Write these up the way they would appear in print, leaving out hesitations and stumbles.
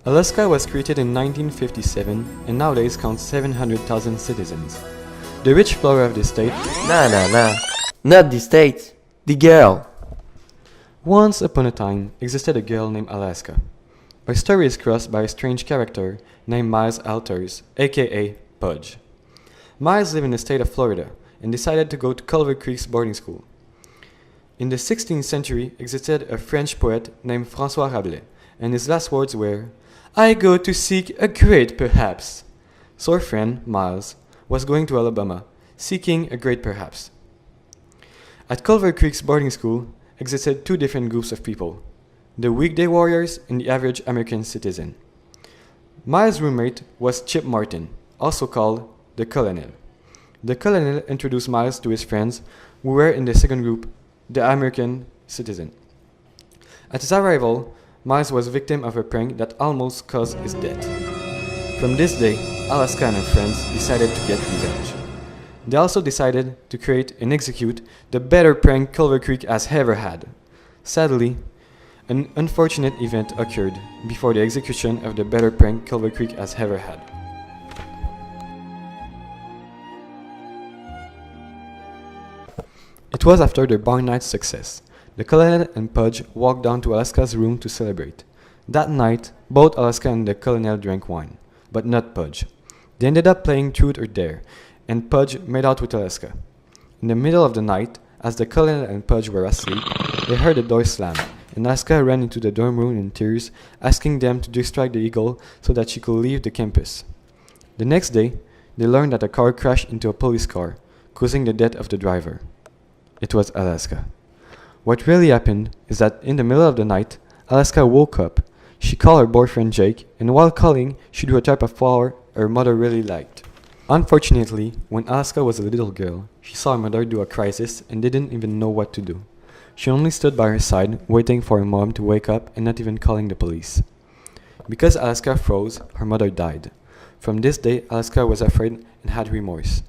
Alaska was created in 1957 and nowadays counts 700,000 citizens. The rich flora of the state. Nah. Not the state. The girl. Once upon a time existed a girl named Alaska. Her story is crossed by a strange character named Miles Alters, aka Pudge. Miles lived in the state of Florida and decided to go to Culver Creek's boarding school. In the 16th century existed a French poet named François Rabelais, and his last words were, "I go to seek a great perhaps." So our friend, Miles, was going to Alabama, seeking a great perhaps. At Culver Creek's boarding school existed two different groups of people, the weekday warriors and the average American citizen. Miles' roommate was Chip Martin, also called the Colonel. The Colonel introduced Miles to his friends who were in the second group, the American citizen. At his arrival, Miles was victim of a prank that almost caused his death. From this day, Alaska and her friends decided to get revenge. They also decided to create and execute the better prank Culver Creek has ever had. Sadly, an unfortunate event occurred before the execution of the better prank Culver Creek has ever had. It was after their bar night success. The Colonel and Pudge walked down to Alaska's room to celebrate. That night, both Alaska and the Colonel drank wine, but not Pudge. They ended up playing Truth or Dare, and Pudge made out with Alaska. In the middle of the night, as the Colonel and Pudge were asleep, they heard the door slam, and Alaska ran into the dorm room in tears, asking them to distract the eagle so that she could leave the campus. The next day, they learned that a car crashed into a police car, causing the death of the driver. It was Alaska. What really happened is that in the middle of the night, Alaska woke up. She called her boyfriend Jake, and while calling, she drew a type of flower her mother really liked. Unfortunately, when Alaska was a little girl, she saw her mother do a crisis and didn't even know what to do. She only stood by her side, waiting for her mom to wake up and not even calling the police. Because Alaska froze, her mother died. From this day, Alaska was afraid and had remorse.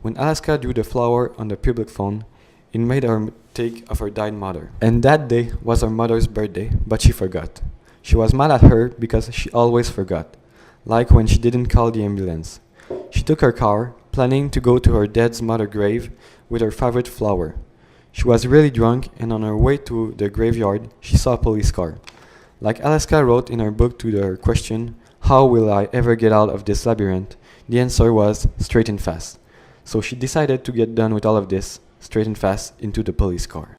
When Alaska drew the flower on the public phone, it made her think of her died mother. And that day was her mother's birthday, but she forgot. She was mad at her because she always forgot, like when she didn't call the ambulance. She took her car, planning to go to her dead mother's grave with her favorite flower. She was really drunk, and on her way to the graveyard, she saw a police car. Like Alaska wrote in her book to her question, "How will I ever get out of this labyrinth?" the answer was straight and fast. So she decided to get done with all of this, straight and fast into the police car.